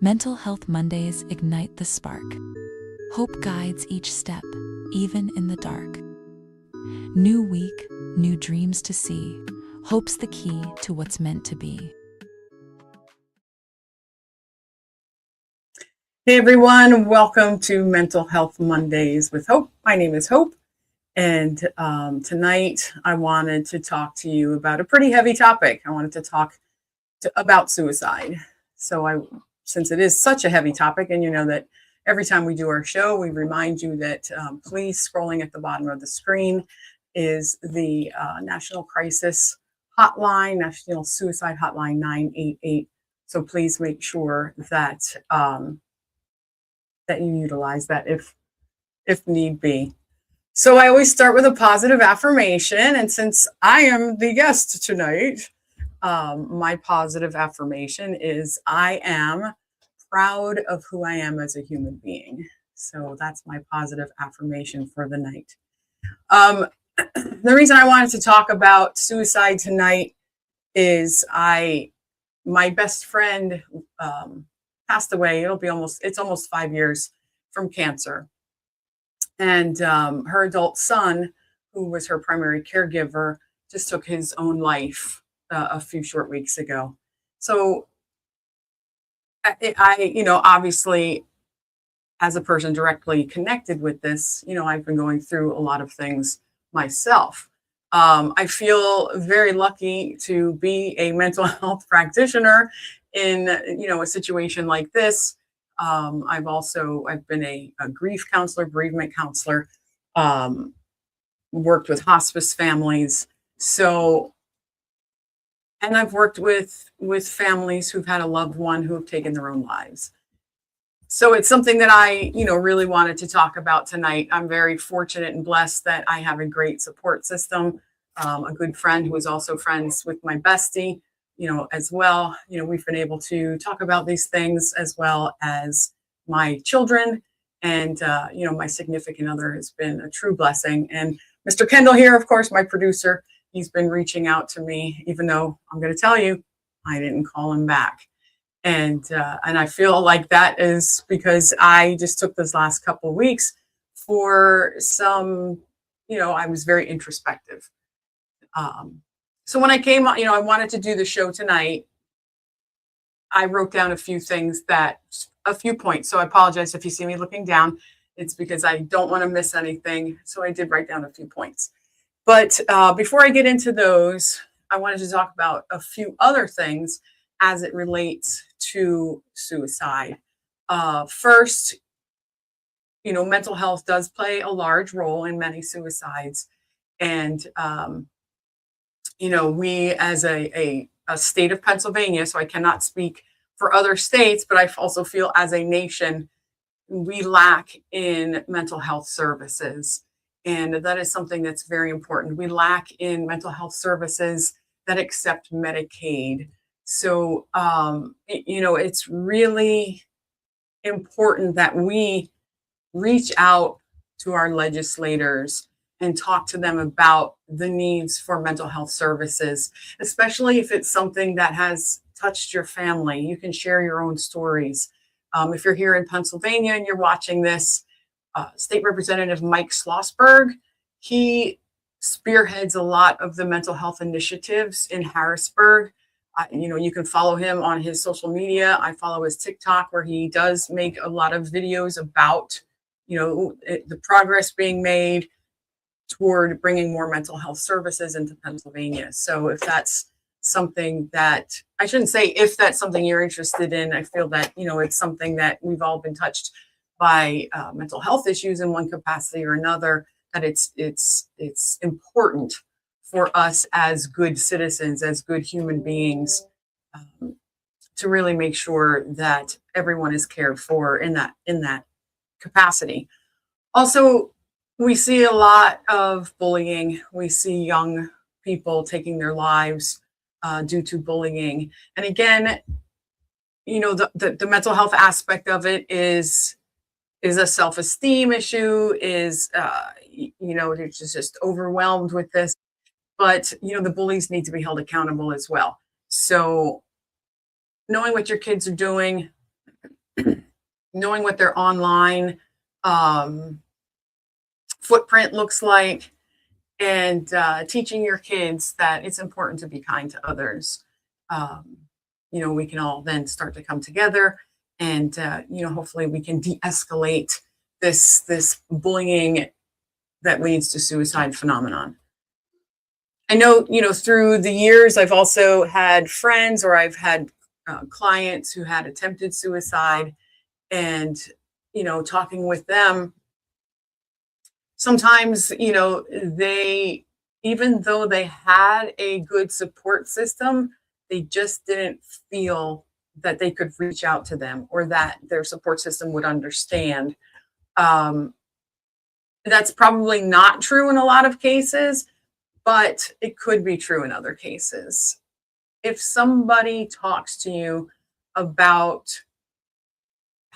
Mental Health Mondays ignite the spark. Hope guides each step, even in the dark. New week, new dreams to see. Hope's the key to what's meant to be. Hey everyone, welcome to Mental Health Mondays with Hope. My name is Hope, and tonight I wanted to talk to you about a pretty heavy topic. I wanted to talk about suicide. Since it is such a heavy topic, and you know that every time we do our show, we remind you that please, scrolling at the bottom of the screen is the National Crisis Hotline, National Suicide Hotline 988. So please make sure that that you utilize that if need be. So I always start with a positive affirmation, and since I am the guest tonight, my positive affirmation is I am proud of who I am as a human being. So that's my positive affirmation for the night. The reason I wanted to talk about suicide tonight is my best friend passed away. It's almost 5 years from cancer. And her adult son, who was her primary caregiver, just took his own life a few short weeks ago. So obviously, as a person directly connected with this, I've been going through a lot of things myself. I feel very lucky to be a mental health practitioner in, a situation like this. I've been a grief counselor, bereavement counselor, worked with hospice families. And I've worked with families who've had a loved one who have taken their own lives. So it's something that I, really wanted to talk about tonight. I'm very fortunate and blessed that I have a great support system, a good friend who is also friends with my bestie, as well. We've been able to talk about these things as well as my children. And, my significant other has been a true blessing. And Mr. Kendall here, of course, my producer, he's been reaching out to me, even though I'm going to tell you, I didn't call him back. And I feel like that is because I just took this last couple of weeks for some, I was very introspective. So when I came on, I wanted to do the show tonight. I wrote down a few points. So I apologize if you see me looking down. It's because I don't want to miss anything. So I did write down a few points. But before I get into those, I wanted to talk about a few other things as it relates to suicide. First, mental health does play a large role in many suicides. And, we as a state of Pennsylvania, so I cannot speak for other states, but I also feel as a nation, we lack in mental health services. And that is something that's very important. We lack in mental health services that accept Medicaid. So, it's really important that we reach out to our legislators and talk to them about the needs for mental health services, especially if it's something that has touched your family. You can share your own stories. If you're here in Pennsylvania and you're watching this, State Representative Mike Schlossberg, he spearheads a lot of the mental health initiatives in Harrisburg. You can follow him on his social media. I follow his TikTok, where he does make a lot of videos about, the progress being made toward bringing more mental health services into Pennsylvania. So if that's something that, I shouldn't say if that's something you're interested in, I feel that, it's something that we've all been touched by mental health issues in one capacity or another, that it's important for us as good citizens, as good human beings, to really make sure that everyone is cared for in that capacity. Also, we see a lot of bullying. We see young people taking their lives due to bullying. And again, the mental health aspect of it is a self-esteem issue, they're just overwhelmed with this. But, the bullies need to be held accountable as well. So knowing what your kids are doing, knowing what their online um, footprint looks like, and teaching your kids that it's important to be kind to others. Um, we can all then start to come together, and hopefully we can de-escalate this bullying that leads to suicide phenomenon. I know, through the years, I've also had friends, or I've had clients who had attempted suicide, and talking with them, sometimes, they, even though they had a good support system, they just didn't feel that they could reach out to them, or that their support system would understand. Um, that's probably not true in a lot of cases, but it could be true in other cases. If somebody talks to you about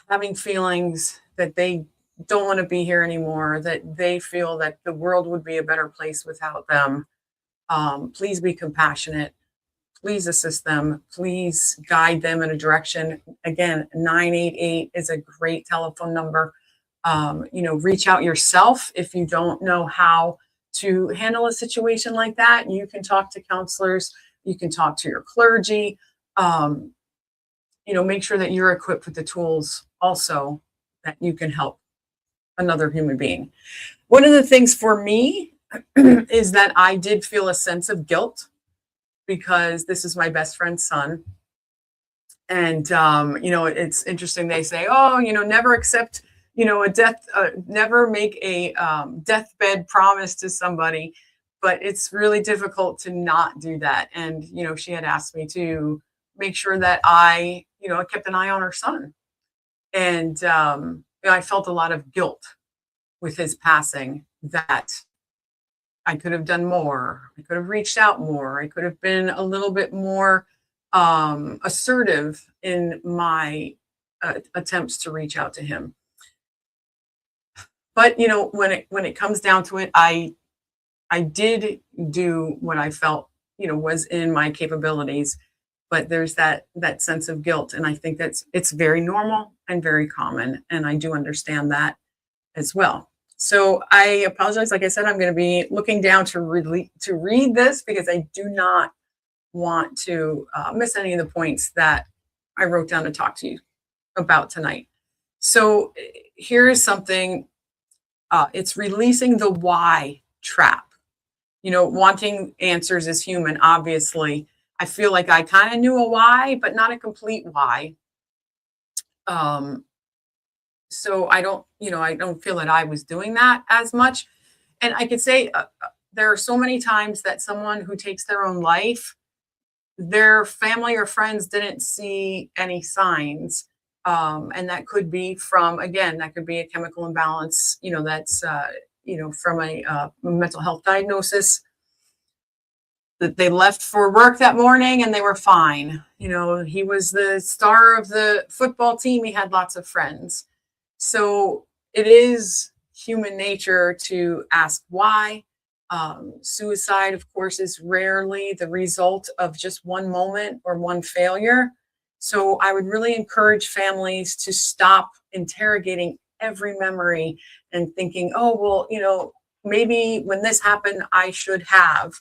having feelings that they don't want to be here anymore, that they feel that the world would be a better place without them, please be compassionate. Please assist them. Please guide them in a direction. Again, 988 is a great telephone number. Reach out yourself if you don't know how to handle a situation like that. You can talk to counselors. You can talk to your clergy. Make sure that you're equipped with the tools also that you can help another human being. One of the things for me is that I did feel a sense of guilt, because this is my best friend's son. And, it's interesting. They say, oh, never accept, never make a deathbed promise to somebody. But it's really difficult to not do that. And, she had asked me to make sure that I kept an eye on her son. And, I felt a lot of guilt with his passing, that I could have done more. I could have reached out more. I could have been a little bit more assertive in my attempts to reach out to him. But when it comes down to it, I did do what I felt was in my capabilities. But there's that sense of guilt, and I think it's very normal and very common, and I do understand that as well. So I apologize. Like I said, I'm going to be looking down to read this, because I do not want to miss any of the points that I wrote down to talk to you about tonight. So here is something. It's releasing the why trap. Wanting answers is human, obviously. I feel like I kind of knew a why, but not a complete why. So I don't feel that I was doing that as much. And I could say there are so many times that someone who takes their own life, their family or friends didn't see any signs. And that could be that could be a chemical imbalance, that's, from a mental health diagnosis. That they left for work that morning and they were fine. He was the star of the football team. He had lots of friends. So it is human nature to ask why. Suicide, of course, is rarely the result of just one moment or one failure. So I would really encourage families to stop interrogating every memory and thinking, oh, well, maybe when this happened, I should have.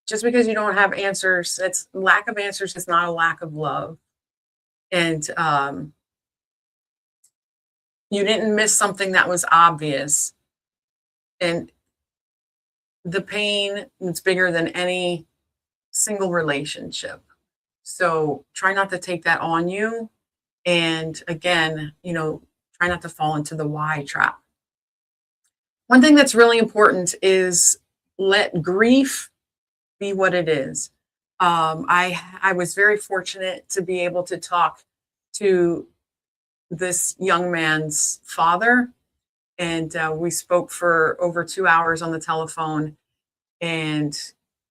Just because you don't have answers, that's lack of answers is not a lack of love. And you didn't miss something that was obvious. And the pain is bigger than any single relationship. So try not to take that on you. And again, try not to fall into the why trap. One thing that's really important is let grief be what it is. I was very fortunate to be able to talk to this young man's father, and we spoke for over 2 hours on the telephone. And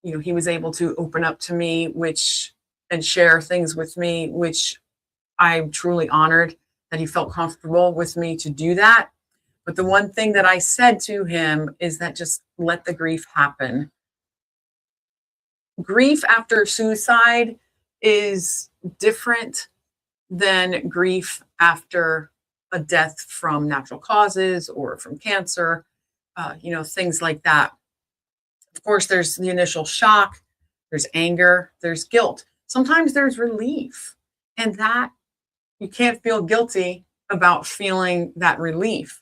he was able to open up to me, and share things with me, which I'm truly honored that he felt comfortable with me to do that. But the one thing that I said to him is that just let the grief happen. Grief after suicide is different than grief after a death from natural causes or from cancer, things like that. Of course, there's the initial shock, there's anger, there's guilt. Sometimes there's relief, and that you can't feel guilty about feeling that relief.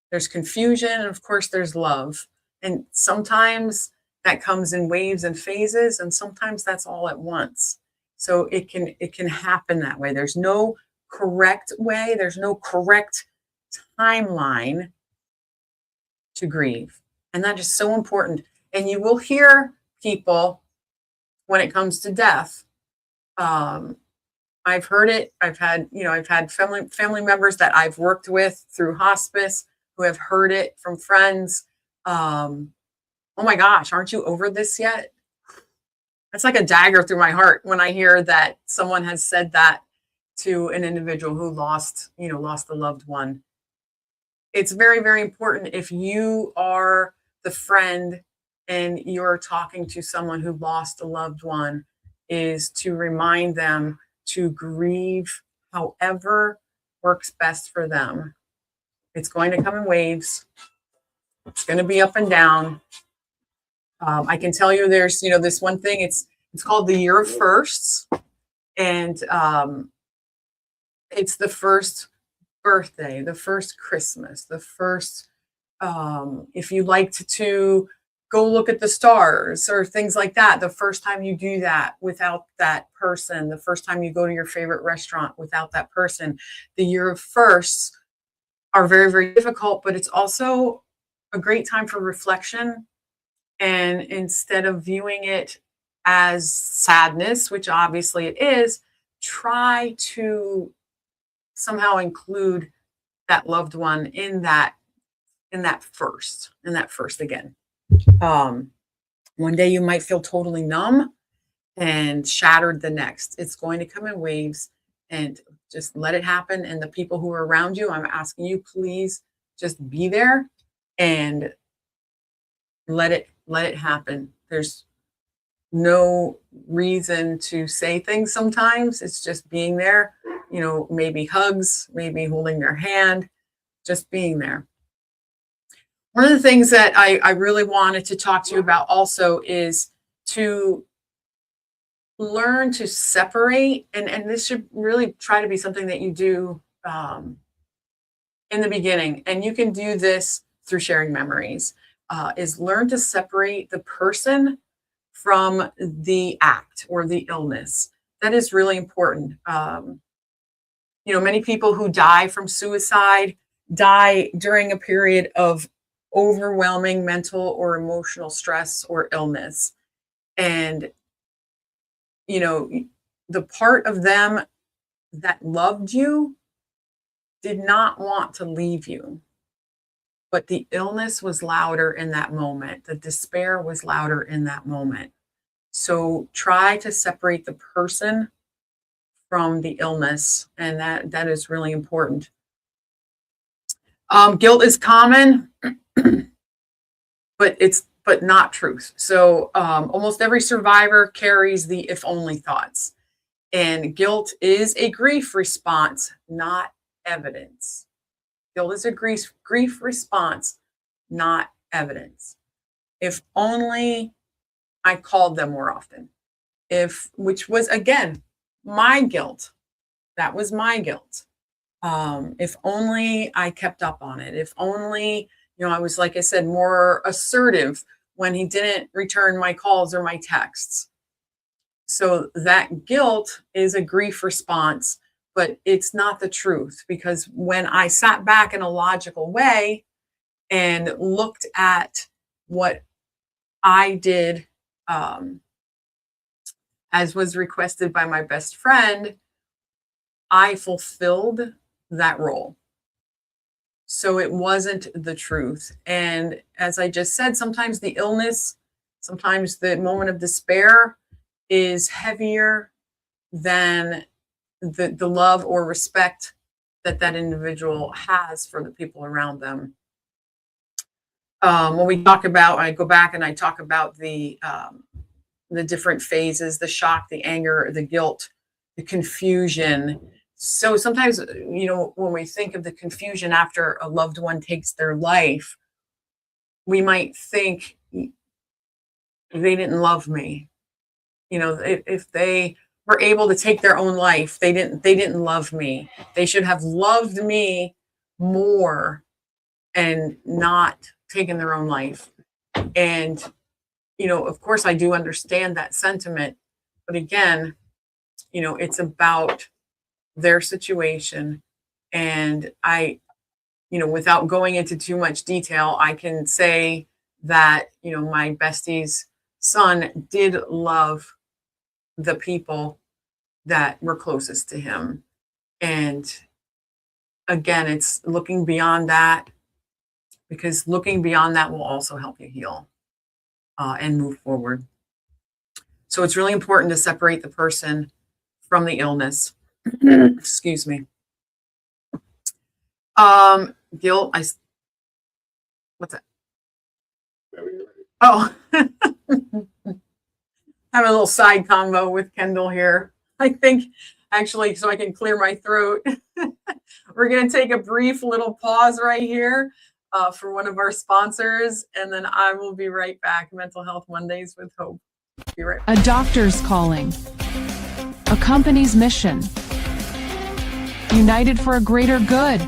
There's confusion, and of course, there's love. And sometimes that comes in waves and phases, and sometimes that's all at once. So it can happen that way. There's no correct way, there's no correct timeline to grieve. And that is so important. And you will hear people when it comes to death. I've heard it. I've had family members that I've worked with through hospice who have heard it from friends. Oh my gosh, aren't you over this yet? That's like a dagger through my heart when I hear that someone has said that to an individual who lost a loved one. It's very, very important, if you are the friend and you're talking to someone who lost a loved one, is to remind them to grieve however works best for them. It's going to come in waves. It's going to be up and down. I can tell you there's, this one thing, it's called the year of firsts. And it's the first birthday, the first Christmas, the first, if you liked to go look at the stars or things like that, the first time you do that without that person, the first time you go to your favorite restaurant without that person. The year of firsts are very, very difficult, but it's also a great time for reflection. And instead of viewing it as sadness, which obviously it is, try to somehow include that loved one in that first again. One day you might feel totally numb and shattered the next. It's going to come in waves, and just let it happen. And the people who are around you, I'm asking you, please just be there and let it happen. There's no reason to say things sometimes. It's just being there, maybe hugs, maybe holding their hand, just being there. One of the things that I really wanted to talk to you about also is to learn to separate, and this should really try to be something that you do in the beginning, and you can do this through sharing memories, is learn to separate the person from the act or the illness. That is really important. Many people who die from suicide die during a period of overwhelming mental or emotional stress or illness. And, the part of them that loved you did not want to leave you, but the illness was louder in that moment. The despair was louder in that moment. So try to separate the person from the illness, and that is really important. Guilt is common, but not truth. So almost every survivor carries the if only thoughts. And guilt is a grief response, not evidence. Guilt is a grief response, not evidence. If only I called them more often. Which was, again, my guilt. That was my guilt. If only I kept up on it. If only, I was, like I said, more assertive when he didn't return my calls or my texts. So that guilt is a grief response, but it's not the truth, because when I sat back in a logical way and looked at what I did, as was requested by my best friend, I fulfilled that role. So it wasn't the truth. And as I just said, sometimes the illness, sometimes the moment of despair is heavier than the love or respect that individual has for the people around them. When we talk about, I go back and I talk about the different phases, the shock, the anger, the guilt, the confusion. So sometimes, when we think of the confusion after a loved one takes their life, we might think they didn't love me. If they were able to take their own life, they didn't love me. They should have loved me more and not taken their own life. And, of course I do understand that sentiment, but again, it's about their situation. And without going into too much detail, I can say that, my bestie's son did love the people that were closest to him. And again, it's looking beyond that, because looking beyond that will also help you heal and move forward. So it's really important to separate the person from the illness. Excuse me. Guilt. What's that? Oh, have a little side combo with Kendall here. I think actually, so I can clear my throat. We're going to take a brief little pause right here for one of our sponsors, and then I will be right back. Mental Health Mondays with Hope. Be right back. A doctor's calling. A company's mission. United for a greater good.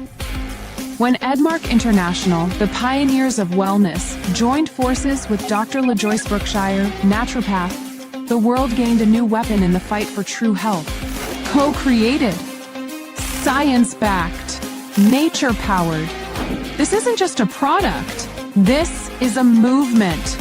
When Edmark International, the pioneers of wellness, joined forces with Dr. LaJoyce Brookshire, naturopath, the world gained a new weapon in the fight for true health. Co-created, science-backed, nature-powered. This isn't just a product. This is a movement.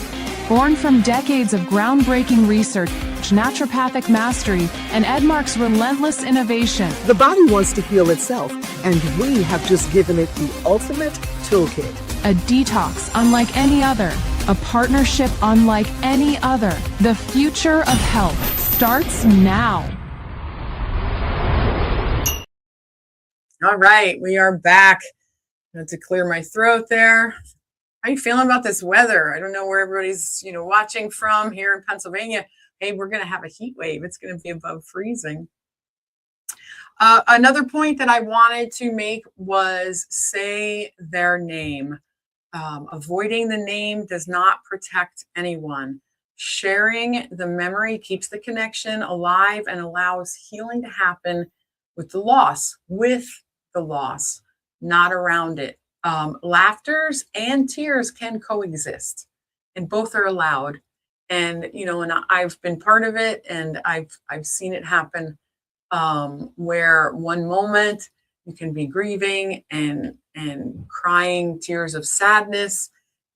Born from decades of groundbreaking research, naturopathic mastery, and Edmark's relentless innovation. The body wants to heal itself, and we have just given it the ultimate toolkit. A detox unlike any other. A partnership unlike any other. The future of health starts now. All right, we are back. I had to clear my throat there. How are you feeling about this weather? I don't know where everybody's, watching from here in Pennsylvania. Hey, we're going to have a heat wave. It's going to be above freezing. Another point that I wanted to make was say their name. Avoiding the name does not protect anyone. Sharing the memory keeps the connection alive and allows healing to happen with the loss, not around it. Laughters and tears can coexist, and both are allowed. And and I've been part of it, and I've seen it happen, where one moment you can be grieving and crying tears of sadness,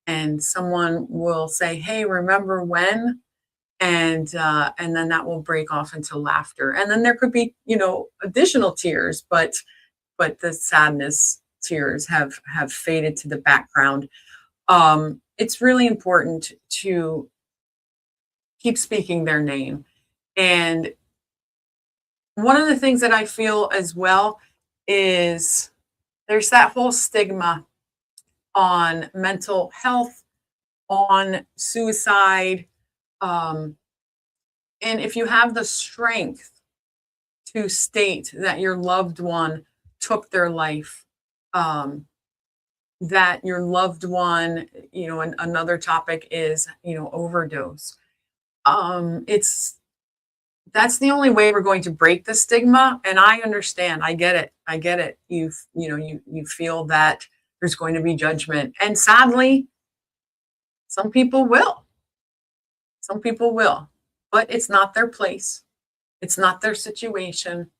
and someone will say, "Hey, remember when?" And then that will break off into laughter, and then there could be additional tears, but the sadness tears have faded to the background. It's really important to keep speaking their name. And one of the things that I feel as well is there's that whole stigma on mental health, on suicide. And if you have the strength to state that your loved one took their life, that your loved one, and another topic is, overdose. That's the only way we're going to break the stigma. And I understand, I get it. You feel that there's going to be judgment. And sadly, some people will, but it's not their place. It's not their situation,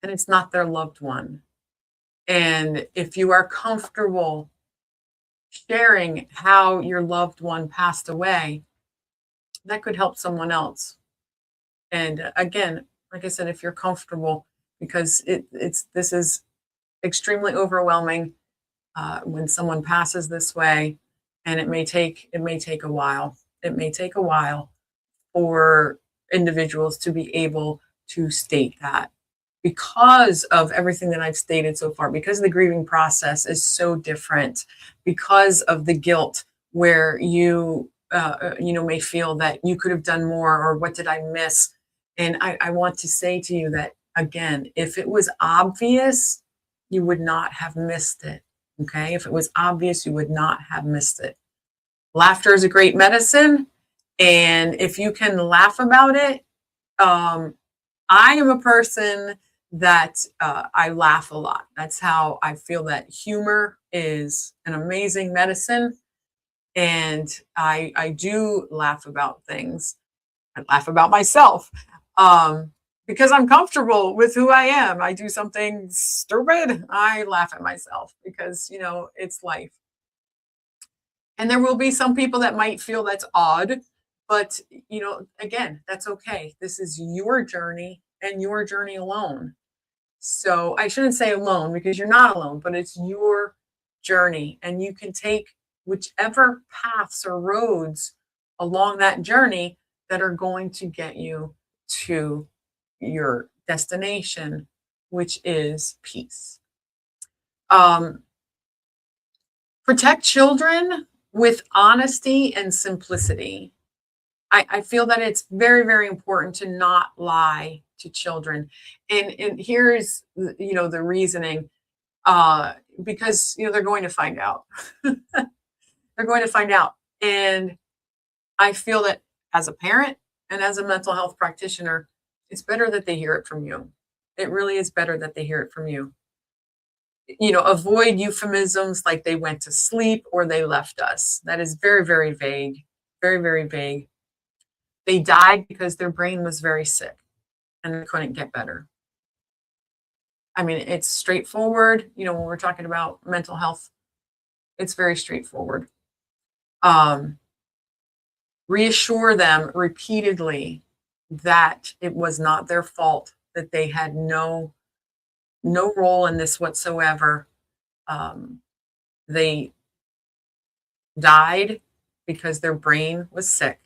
and it's not their loved one. And if you are comfortable sharing how your loved one passed away, that could help someone else. And again, like I said, if you're comfortable, because this is extremely overwhelming when someone passes this way, and it may take a while. It may take a while for individuals to be able to state that, because of everything that I've stated so far, because the grieving process is so different, because of the guilt where you may feel that you could have done more, or what did I miss? And I want to say to you that Again, if it was obvious, you would not have missed it. Okay. If it was obvious, you would not have missed it. Laughter is a great medicine. And if you can laugh about it, I am a person that I laugh a lot. That's how I feel that humor is an amazing medicine. And I do laugh about things. I laugh about myself because I'm comfortable with who I am. I do something stupid, I laugh at myself because, it's life. And there will be some people that might feel that's odd, but, again, that's okay. This is your journey and your journey alone. So I shouldn't say alone because you're not alone, but it's your journey and you can take whichever paths or roads along that journey that are going to get you to your destination, which is peace. Protect children with honesty and simplicity. I feel that it's very, very important to not lie to children. And here's, the reasoning, because, they're going to find out. They're going to find out. And I feel that as a parent and as a mental health practitioner, it's better that they hear it from you. It really is better that they hear it from you. Avoid euphemisms like they went to sleep or they left us. That is very, very vague. Very, very vague. They died because their brain was very sick and they couldn't get better. I mean, it's straightforward. When we're talking about mental health, it's very straightforward. Reassure them repeatedly that it was not their fault, that they had no role in this whatsoever. They died because their brain was sick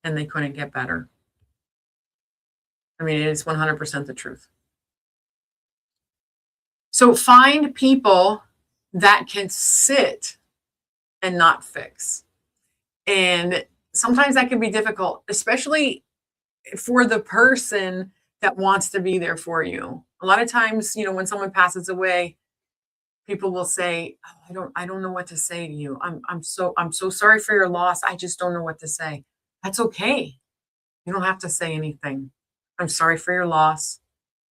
and they couldn't get better. I mean, it is 100% the truth. So find people that can sit and not fix. And sometimes that can be difficult, especially for the person that wants to be there for you. A lot of times, when someone passes away, people will say, "Oh, I don't know what to say to you. I'm so sorry for your loss. I just don't know what to say." That's okay. You don't have to say anything. I'm sorry for your loss.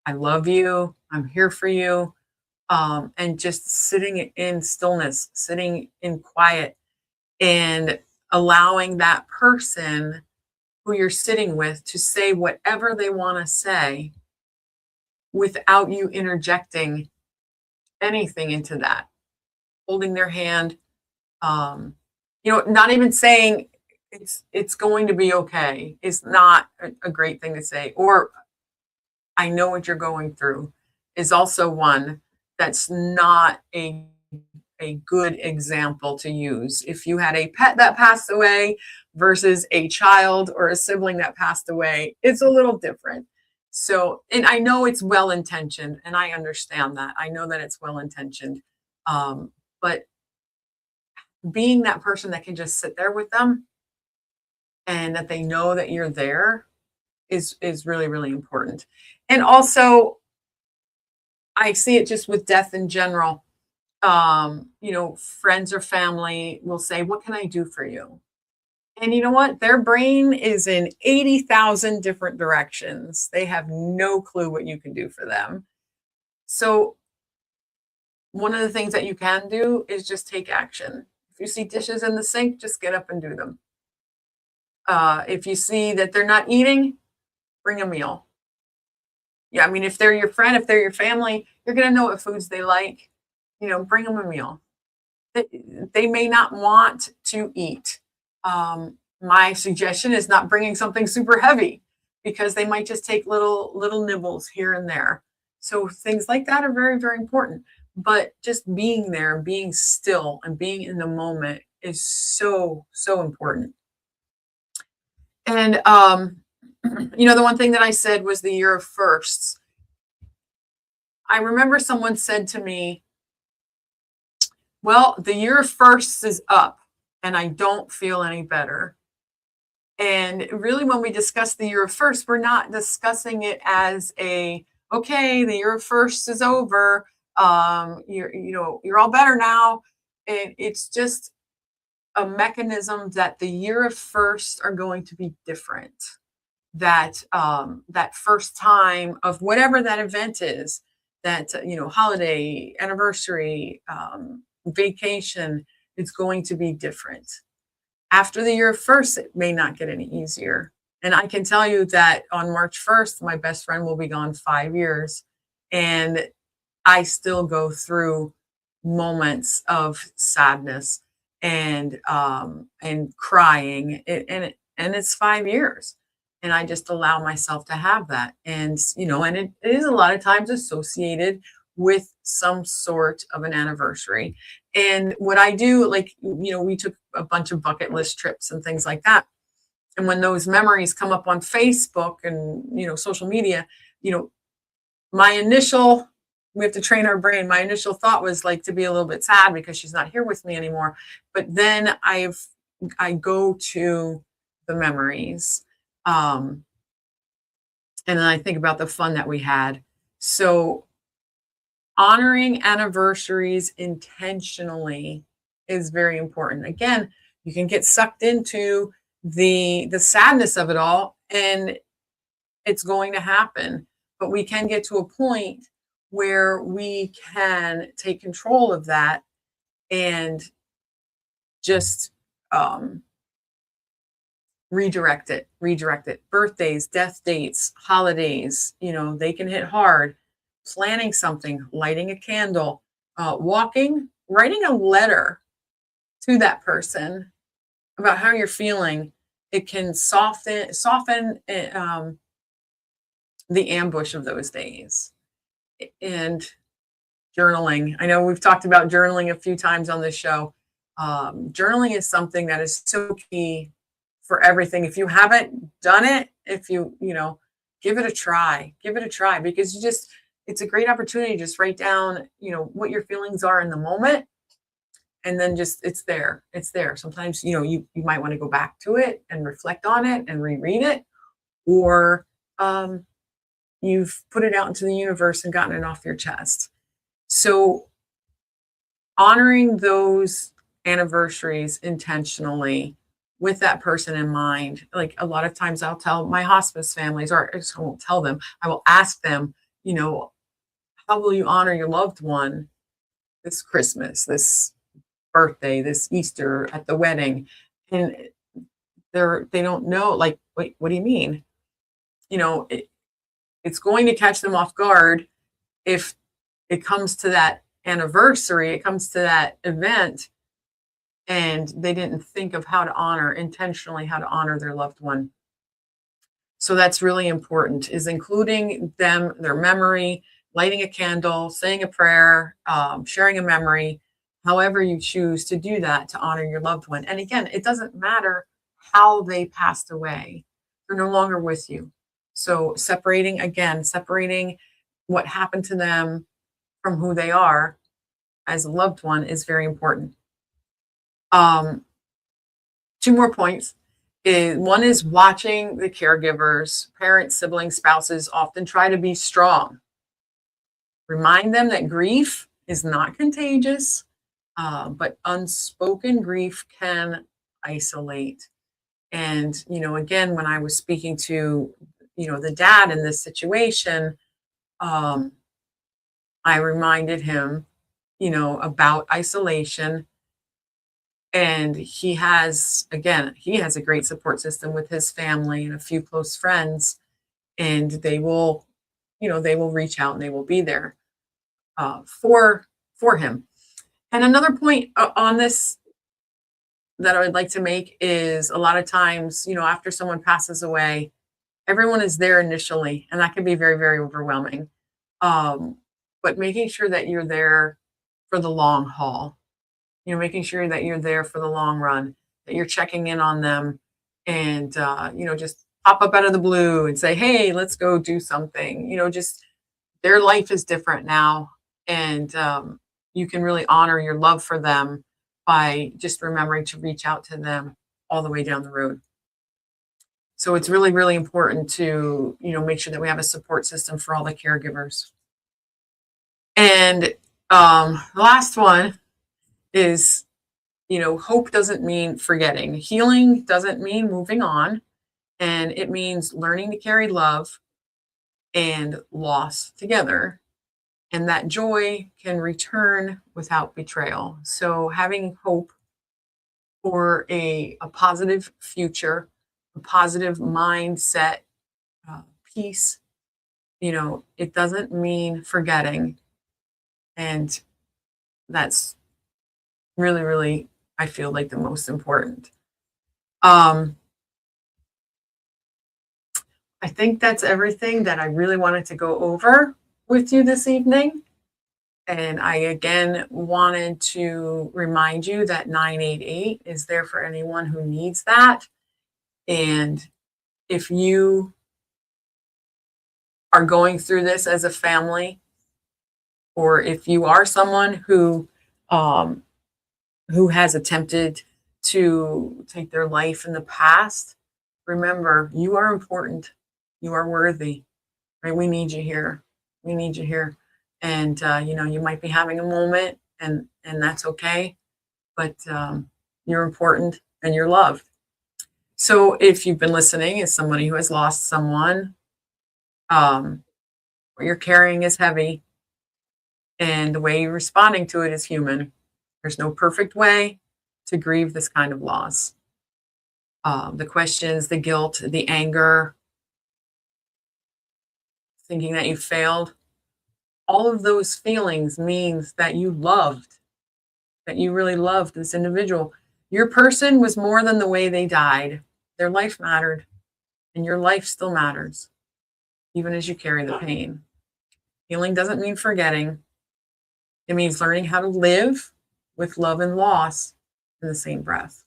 I love you. I'm here for you. And just sitting in stillness, sitting in quiet, and allowing that person who you're sitting with to say whatever they want to say without you interjecting anything into that. Holding their hand, not even saying it's going to be okay is not a great thing to say. Or I know what you're going through is also one that's not a good example to use. If you had a pet that passed away versus a child or a sibling that passed away, it's a little different. So, and I know it's well-intentioned and I understand that. I know that it's well-intentioned. But being that person that can just sit there with them and that they know that you're there is really, really important. And also, I see it just with death in general. Friends or family will say, "What can I do for you?" And you know what? Their brain is in 80,000 different directions. They have no clue what you can do for them. So one of the things that you can do is just take action. If you see dishes in the sink, just get up and do them. If you see that they're not eating, bring a meal. Yeah, I mean, if they're your friend, if they're your family, you're going to know what foods they like. Bring them a meal. They may not want to eat. My suggestion is not bringing something super heavy because they might just take little nibbles here and there. So things like that are very, very important. But just being there, being still, and being in the moment is so, so important. And the one thing that I said was the year of firsts. I remember someone said to me, "Well, the year of firsts is up and I don't feel any better." And really, when we discuss the year of first, we're not discussing it as okay, the year of first is over. You're all better now. It's just a mechanism that the year of first are going to be different. That first time of whatever that event is, that holiday, anniversary, vacation, it's going to be different. After the year of first, it may not get any easier. And I can tell you that on March 1st, my best friend will be gone 5 years. And I still go through moments of sadness and crying. And it's 5 years. And I just allow myself to have that. And, and it is a lot of times associated with some sort of an anniversary. And what I do, like, we took a bunch of bucket list trips and things like that. And when those memories come up on Facebook and, social media, my initial, we have to train our brain. My initial thought was like to be a little bit sad because she's not here with me anymore. But then I go to the memories. And then I think about the fun that we had. So honoring anniversaries intentionally is very important. Again, you can get sucked into the sadness of it all, and it's going to happen. But we can get to a point where we can take control of that and just redirect it. Birthdays, death dates, holidays, they can hit hard. Planning something, lighting a candle, walking, writing a letter to that person about how you're feeling. It can soften the ambush of those days. And journaling. I know we've talked about journaling a few times on this show. Journaling is something that is so key for everything. If you haven't done it, if you give it a try, because it's a great opportunity to just write down, what your feelings are in the moment. And then just, it's there. Sometimes, you might want to go back to it and reflect on it and reread it, or you've put it out into the universe and gotten it off your chest. So honoring those anniversaries intentionally with that person in mind. Like, a lot of times I'll tell my hospice families, or I just won't tell them, I will ask them, how will you honor your loved one this Christmas, this birthday, this Easter, at the wedding? And they don't know, like, wait, what do you mean? It's going to catch them off guard if it comes to that anniversary, it comes to that event, and they didn't think of intentionally how to honor their loved one. So that's really important, is including them, their memory, lighting a candle, saying a prayer, sharing a memory, however you choose to do that to honor your loved one. And again, it doesn't matter how they passed away. They're no longer with you. So separating what happened to them from who they are as a loved one is very important. 2 more points. One is watching the caregivers, parents, siblings, spouses often try to be strong. Remind them that grief is not contagious, but unspoken grief can isolate. And, again, when I was speaking to, the dad in this situation, I reminded him, about isolation. And he has a great support system with his family and a few close friends, and they will reach out and they will be there for him. And another point on this that I would like to make is, a lot of times, after someone passes away, everyone is there initially, and that can be very, very overwhelming. But making sure that you're there for the long haul, making sure that you're there for the long run, that you're checking in on them, and, just pop up out of the blue and say, hey, let's go do something. Just, their life is different now. And you can really honor your love for them by just remembering to reach out to them all the way down the road. So it's really, really important to, make sure that we have a support system for all the caregivers. And the last one is, hope doesn't mean forgetting. Healing doesn't mean moving on. And it means learning to carry love and loss together. And that joy can return without betrayal. So having hope for a positive future, a positive mindset, peace, it doesn't mean forgetting. And that's really, really, I feel like the most important. I think that's everything that I really wanted to go over with you this evening. And I again wanted to remind you that 988 is there for anyone who needs that. And if you are going through this as a family, or if you are someone who has attempted to take their life in the past, remember, you are important. You are worthy, right? We need you here. We need you here. And, you might be having a moment and that's okay, but you're important and you're loved. So if you've been listening as somebody who has lost someone, what you're carrying is heavy and the way you're responding to it is human. There's no perfect way to grieve this kind of loss. The questions, the guilt, the anger, thinking that you failed, all of those feelings means that you loved, that you really loved this individual. Your person was more than the way they died. Their life mattered, and your life still matters, even as you carry the pain. Healing doesn't mean forgetting. It means learning how to live with love and loss in the same breath.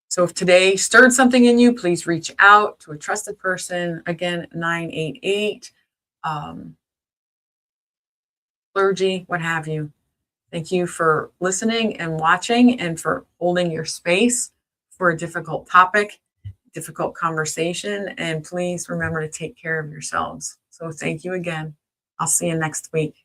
So if today stirred something in you, please reach out to a trusted person. Again, 988, clergy, what have you. Thank you for listening and watching and for holding your space for a difficult topic, difficult conversation. And please remember to take care of yourselves. So thank you again. I'll see you next week.